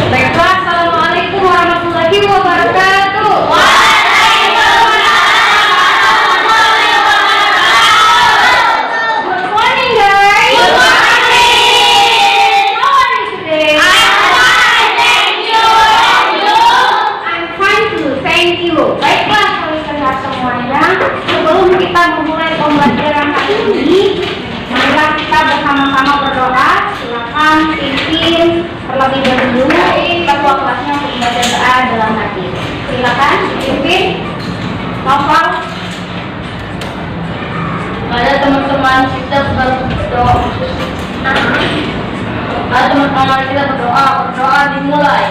Baiklah, assalamualaikum warahmatullahi wabarakatuh. Good morning, guys. Good morning. How are you today? I'm fine, thank you. I'm fine too, thank you. Baiklah, saudara semuanya, sebelum kita memulai pembelajaran hari ini, marilah kita bersama-sama berdoa. Silakan pimpin terlebih dahulu ketua kelasnya untuk membaca doa dalam hati. Silakan pimpin. Novel. Ada teman-teman kita berdoa. Ada teman-teman kita berdoa dimulai.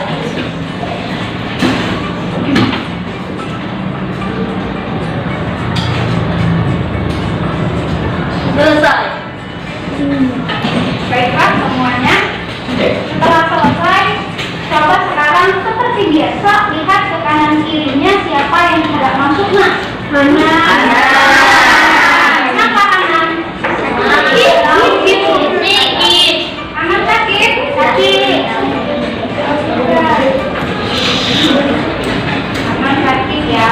Selesai. Baiklah semuanya. Setelah selesai, coba sekarang seperti biasa lihat ke kanan kirinya siapa yang tidak masuk. Mana? Kenapa kanan? Sakit. Kanan sakit. Kanan sakit ya.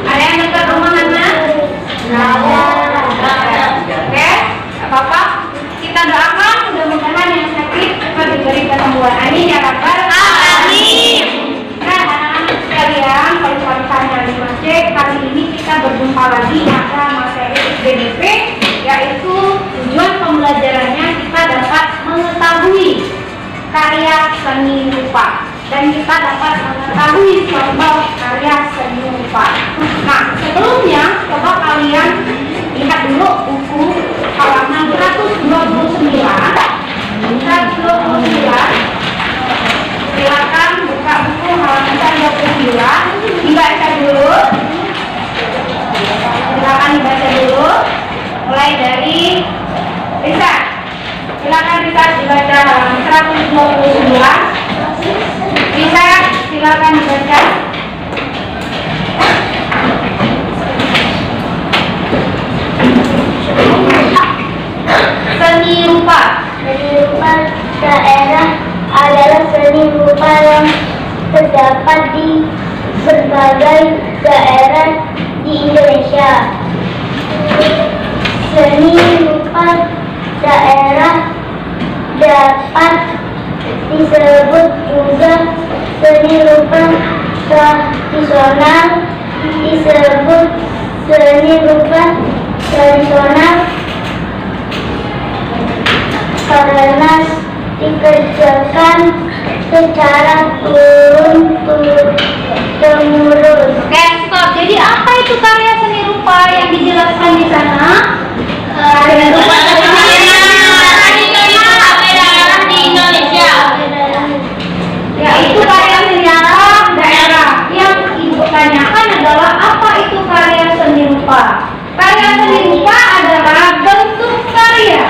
Ada yang dekat rumah Hana? Oke, apa-apa. Kita doakan mudah-mudahan yang sakit cepat diberi kesembuhan. Amin ya rabbal alamin. Nah, anak-anak sekalian, kalau misalnya di masjid, kali ini kita berjumpa lagi pada materi SDP, yaitu tujuan pembelajarannya kita dapat mengetahui karya seni rupa dan kita dapat mengetahui contoh karya seni rupa. Nah, sebelumnya coba kalian lihat dulu buku halaman 129. Silakan buka buku halaman 129, dibaca dulu. Silakan dibaca dulu. Mulai dari Risa. Silakan Risa dibaca halaman 129. Risa, silakan dibaca. Seni rupa. Seni rupa daerah adalah seni rupa yang terdapat di berbagai daerah di Indonesia. Seni rupa daerah dapat disebut juga seni rupa tradisional. Disebut seni rupa tradisional karena dikerjakan secara turun-temurun. Oke, stop. Jadi apa itu karya seni rupa yang dijelaskan di sana? Karya rupa di Indonesia. Ya, itu karya seni daerah. Yang ibu tanyakan adalah apa itu karya seni rupa? Karya seni rupa adalah bentuk karya,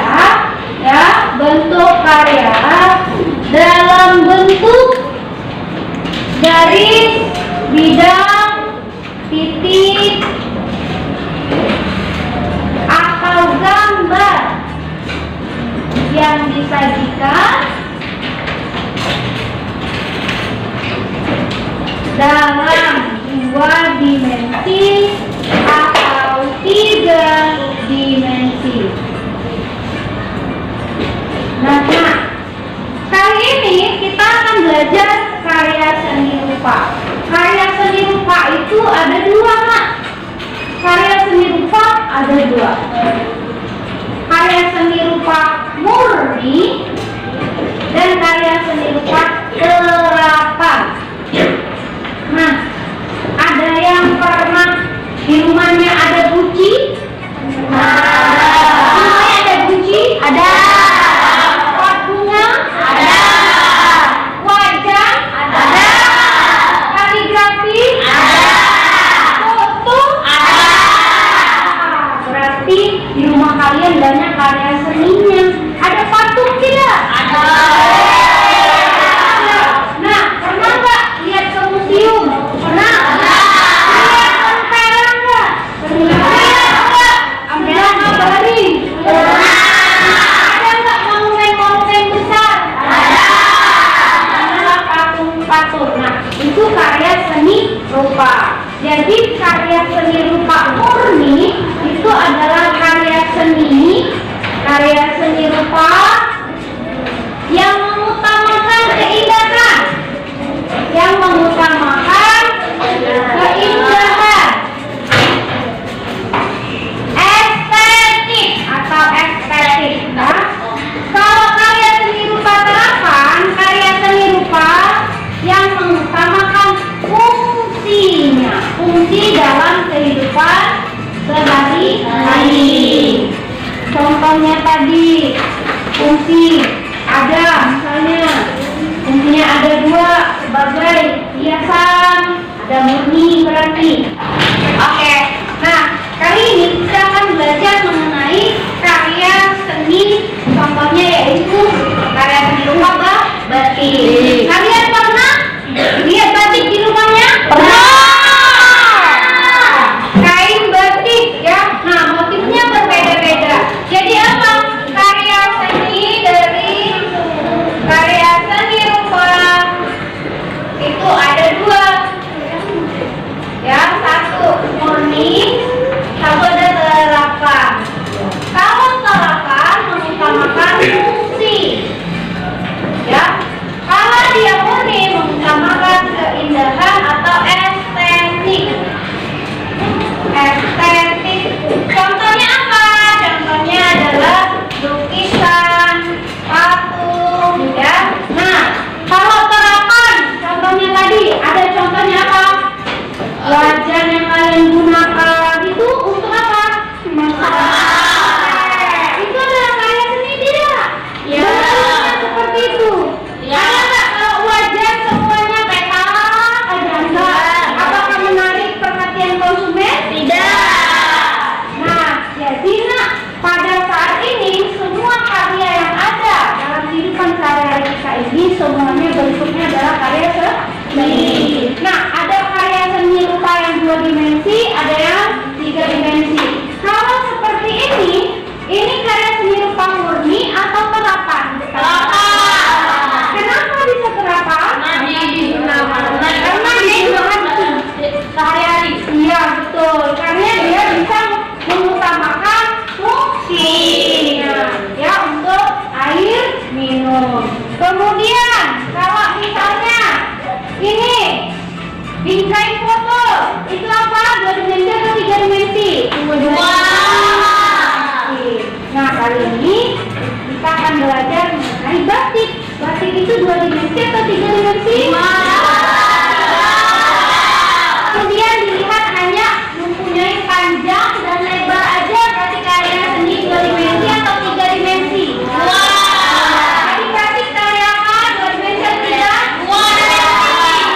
ya, bentuk karya dalam bentuk garis, bidang, titik, atau gambar yang disajikan dalam 2 dimensi atau 3 dimensi. Nah, kali ini kita akan belajar karya seni rupa. Karya seni rupa itu ada 2, Nak. Karya seni rupa ada 2. Karya seni rupa murni dan karya seni rupa terapan. Nah, ada yang pernah di rumahnya ada guci? Rumahnya ada guci? Ada. Pot bunga? Ada. Wajah? Ada. Kaligrafi? Ada. Foto? Ada. Berarti di rumah kalian banyak karya seninya. Ada patung tidak? seperti itu. Ya. Ada nggak kalau wajan semuanya peta? Ada enggak? Apakah menarik perhatian konsumen? Tidak. Nah, jadi nak, pada saat ini semua karya yang ada dalam kehidupan sehari-hari kita ini semuanya bentuknya adalah karya seni. Nah, ada karya seni rupa yang 2 dimensi, ada yang 3 dimensi. Kalau seperti ini karya seni rupa murni atau terapan? Kenapa bisa terapan? Karena digunakan sehari-hari. Iya, betul. Karena dia bisa mengutamakan fungsi, ya, untuk air minum. Kemudian kalau misalnya ini bingkai foto, itu apa? 2 dimensi atau 3 dimensi? 2. Nah, kali ini kita akan belajar mengenai batik. Batik itu 2 dimensi atau 3 dimensi? 2. Kemudian dilihat hanya mempunyai panjang dan lebar aja, berarti karya seni 2 dimensi atau 3 dimensi? 2. Jadi batik karya apa? 2 dimensi atau 3? 2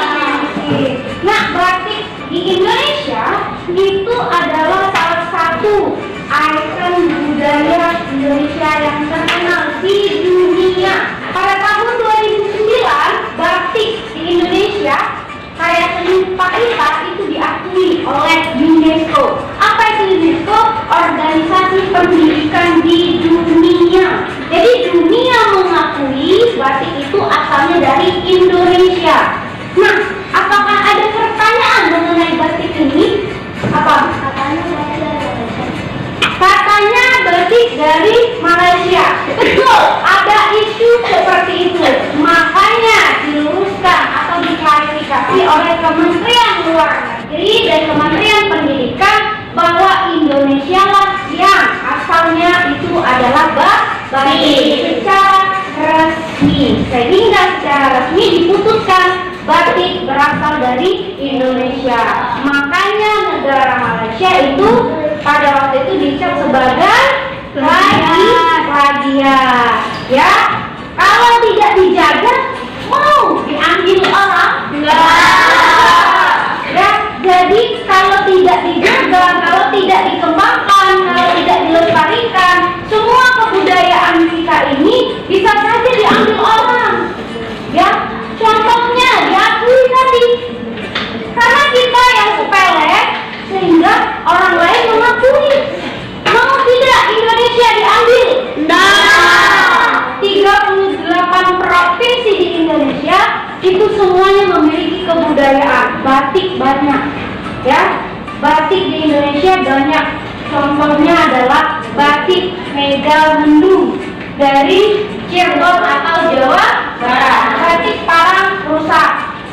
dimensi. Nah, batik di Indonesia itu adalah salah satu ikon budaya Indonesia yang terkenal di dunia. Pada tahun 2009, batik di Indonesia karya seni kita itu diakui oleh UNESCO. Apa itu UNESCO? Organisasi pendidikan di dunia. Jadi dunia mengakui batik itu asalnya dari Indonesia. Nah, apakah ada pertanyaan mengenai batik ini? Apa? Katanya batik dari Malaysia. Betul, ada isu seperti itu. Makanya diluruskan atau diklarifikasi oleh Kementerian Luar Negeri dan Kementerian Pendidikan bahwa Indonesia lah yang asalnya itu adalah batik secara resmi. Sehingga secara resmi diputuskan batik berasal dari Indonesia. Makanya negara Malaysia itu pada waktu itu dicap sebagai plagiat. Ya, kalau tidak dijaga mau diambil orang? Enggak. Ya, jadi kalau tidak dijaga, kalau tidak dikembangkan, kalau tidak dilestarikan, semua kebudayaan kita ini bisa saja diambil orang. Ya, contohnya diakui tadi. Karena kita yang sepele sehingga orang lain mengakui. Mau tidak Indonesia diambil? Nah, 38 provinsi di Indonesia itu semuanya memiliki kebudayaan batik banyak. Ya, batik di Indonesia banyak. Contohnya adalah batik Megamendung dari Cirebon atau Jawa Barat. Batik Parang Rusak.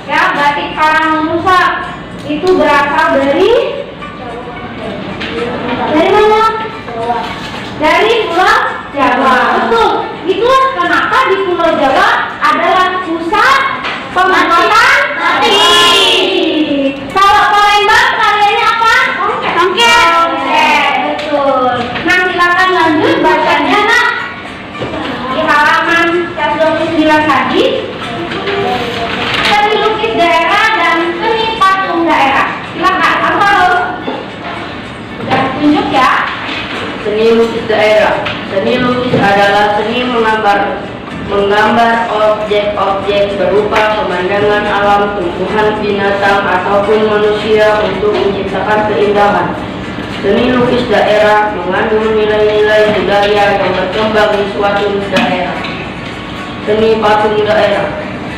Ya, batik Parang Rusak itu berasal dari mana? Dari Pulau Jawa. Betul. Itulah kenapa di Pulau Jawa adalah pusat pembuatan batik. Kalau Palembang karyanya apa? Songket. Betul. Nah, silakan lanjut bacanya, Nak. Di halaman 129 tadi. Seni lukis daerah dan seni patung daerah. Silakan, Alvaro. Sudah tunjuk ya. Seni lukis daerah. Seni lukis adalah seni menggambar objek-objek berupa pemandangan alam, tumbuhan, binatang, ataupun manusia untuk menciptakan keindahan. Seni lukis daerah mengandung nilai-nilai budaya yang berkembang di suatu daerah. Seni patung daerah.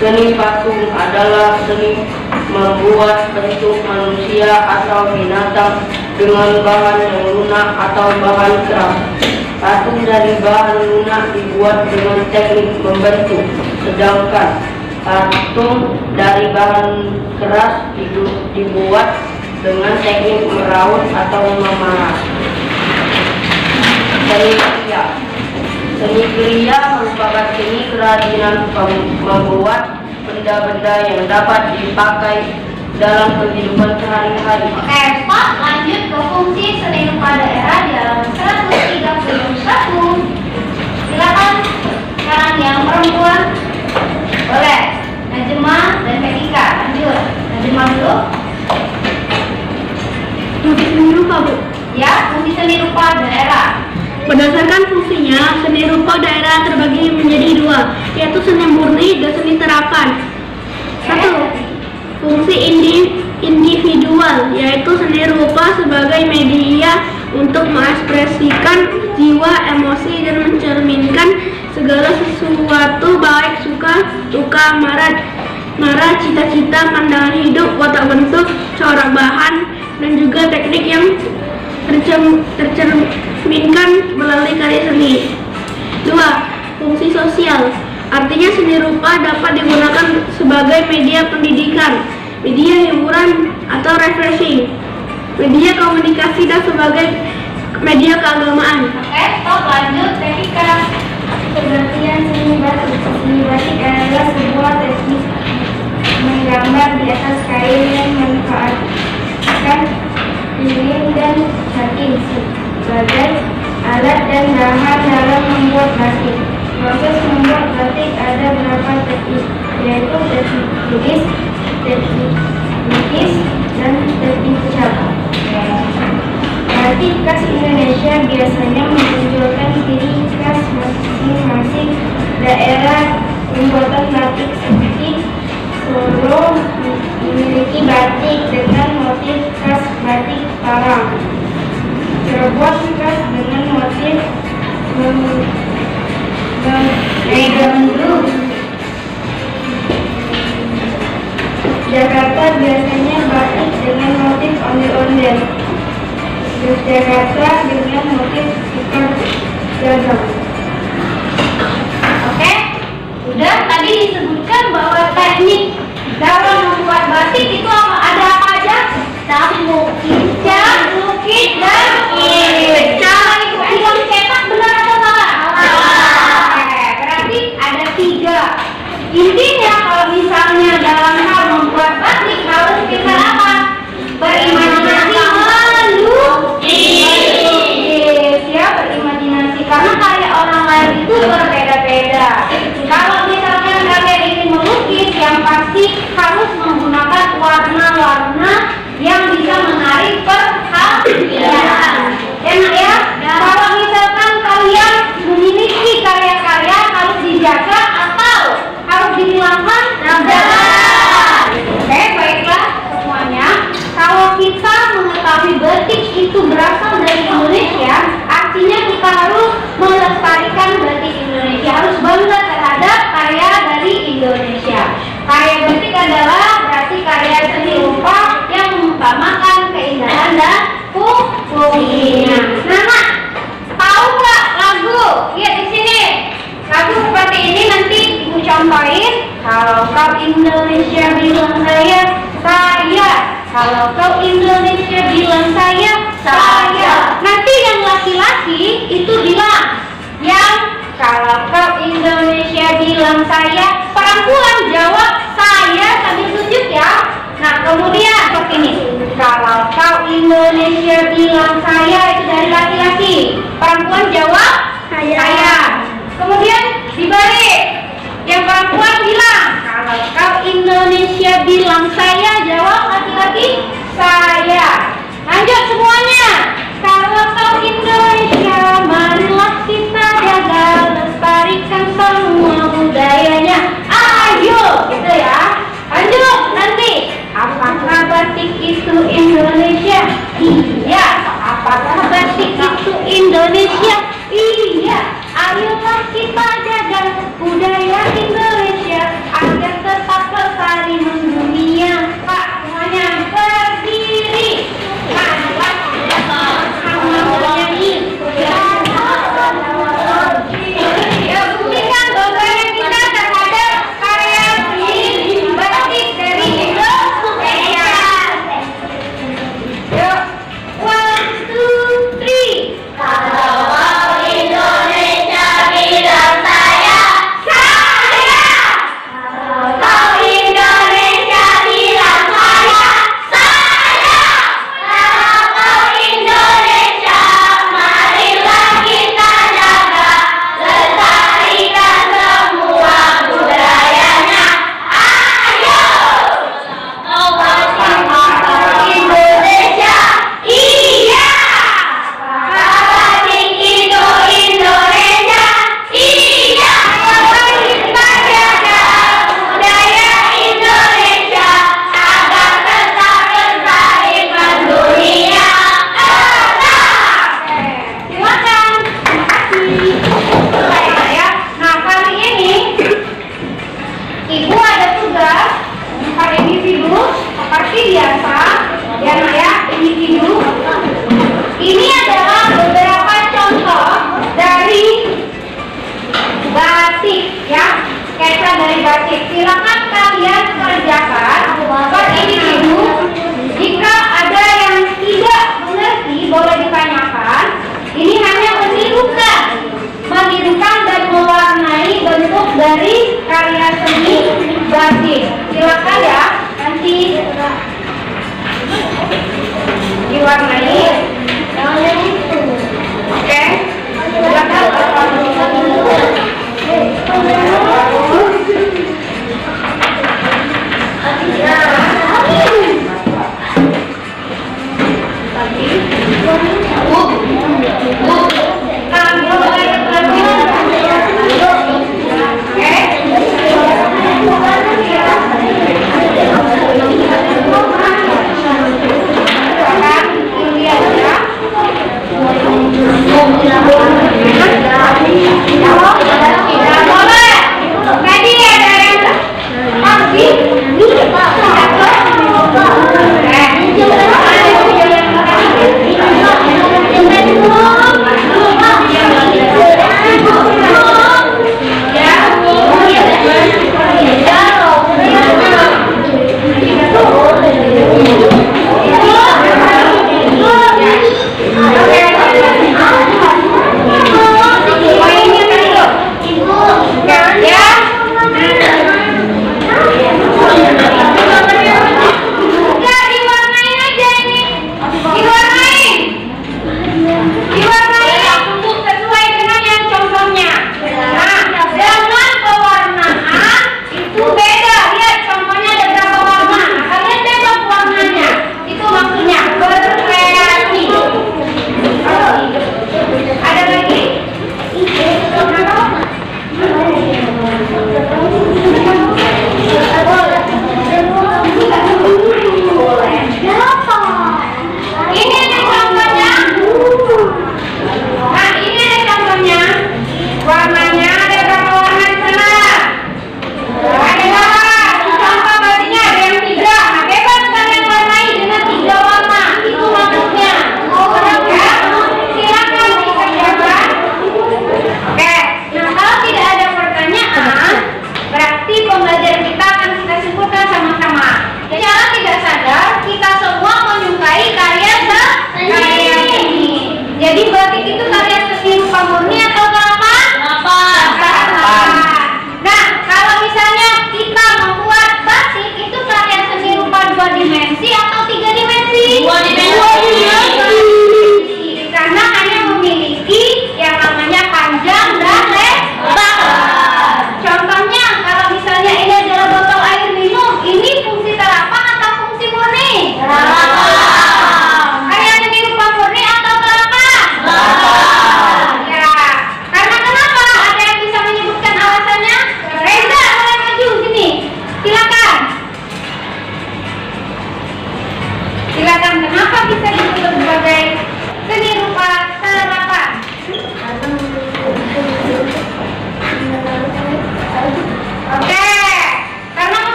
Seni patung adalah seni membuat bentuk manusia atau binatang dengan bahan yang lunak atau bahan keras. Patung dari bahan lunak dibuat dengan teknik membentuk, sedangkan patung dari bahan keras dibuat dengan teknik meraut atau memanas. Seni kriya. Seni kriya merupakan seni kerajinan membuat benda-benda yang dapat dipakai dalam kehidupan sehari-hari. Oke, stop. Lanjut ke fungsi seni rupa daerah di halaman 131. Silakan sekarang yang perempuan? Boleh. Najma dan Metika. Lanjut. Najma dulu. Fungsi seni rupa, Bu. Ya, fungsi seni rupa daerah. Berdasarkan fungsinya, seni rupa daerah terbagi menjadi dua, yaitu seni murni dan seni terapan. Satu, fungsi individual, yaitu seni rupa sebagai media untuk mengekspresikan jiwa, emosi, dan mencerminkan segala sesuatu baik suka, duka, marah, cita-cita, pandangan hidup, watak bentuk, corak bahan, dan juga teknik yang tercerminkan melalui karya seni. 2. Fungsi sosial, artinya seni rupa dapat digunakan sebagai media pendidikan, media hiburan atau refreshing, media komunikasi, dan sebagai media keagamaan. Oke, stop, lanjut. Metika. Pengertian seni batik. Seni batik adalah sebuah teknik menggambar di atas kain yang memanfaatkan lilin dan satin sebagai alat dan bahan dalam membuat batik. Proses membuat batik ada beberapa teknik, yaitu teknik lukis, teknik lukis, dan teknik cat. Batik khas Indonesia biasanya menunjukkan ciri khas masing-masing daerah. Pembuatan batik seperti Solo memiliki batik dengan motif khas batik Parang, Cirebon khas dengan motif Megamendung, Jakarta biasanya batik dengan motif ondel-ondel, Yogyakarta dengan motif ikan gagak. Oke, udah tadi disebutkan bahwa teknik dalam membuat batik itu ada apa aja? Lukis, cat, lukis, dan cara itu bilang cetak, benar atau salah? Oke, berarti ada 3. Intinya kalau misalnya dalam hal membuat batik harus kita apa? Berimajinasi, melukis, ya, berimajinasi, karena karya orang lain itu berbeda-beda. Kalau misalnya kalian ingin melukis, yang pasti harus menggunakan warna-warna yang bisa menarik perhatian. Enak ya? Kalau misalkan kalian memiliki karya-karya, harus dijaga atau harus dihilangkan? Jangan. Oke, baiklah semuanya. Kalau kita mengetahui batik itu berasal dari Indonesia, artinya kita harus melestarikan batik Indonesia, harus bangga terhadap karya dari Indonesia. Karya batik adalah berarti karya seni rupa yang mengutamakan keindahan dan fungsinya. Nah, tahu nggak lagu? Lihat di sini. Lagu seperti ini nanti ibu contohin. Kalau kau Indonesia bilang saya. Kalau kau Indonesia bilang saya. Nanti yang laki-laki itu bilang, yang kalau kau Indonesia bilang saya, perempuan jawab saya sambil tunjuk ya. Nah, kemudian seperti ini. Kalau kau Indonesia bilang saya, itu dari laki-laki. Perempuan jawab saya. Kemudian dibalik. Yang perempuan bilang, kalau kau Indonesia bilang saya, jawab laki-laki saya. Lanjut semuanya. Kalau kau Indonesia, marilah kita jaga, lestarikan semua budayanya. Ayo, gitu ya. Lanjut nanti. Apakah batik itu Indonesia? Iya. Apakah batik itu Indonesia? Iya. Ayolah kita jaga budaya Indonesia agar tetap lestari mendunia. Pak, semuanya berdiri. Ya, buktikan batik. Silakan kalian kerjakan per individu. Jika ada yang tidak mengerti, boleh ditanyakan. Ini hanya menirukan dan mewarnai bentuk dari karya seni batik. Silakan ya, nanti diwarnai. Oke,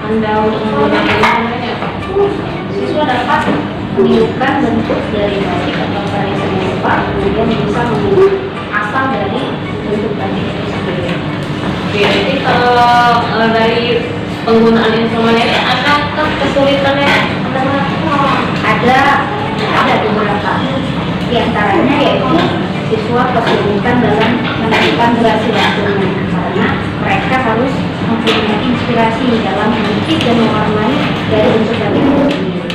Anda untuk menggunakan instrumennya, siswa dapat meniupkan bentuk dari batik atau karya seni rupa, kemudian bisa mengubah asal dari bentuk batik itu sendiri. Oke, jadi kalau dari penggunaan instrumennya ini adakah kesulitannya? Ada beberapa. Di antaranya yaitu siswa kesulitan dalam menentukan durasi waktunya karena mereka harus mempunyai inspirasi dalam melukis dan mewarnai dari bentuk batik itu sendiri.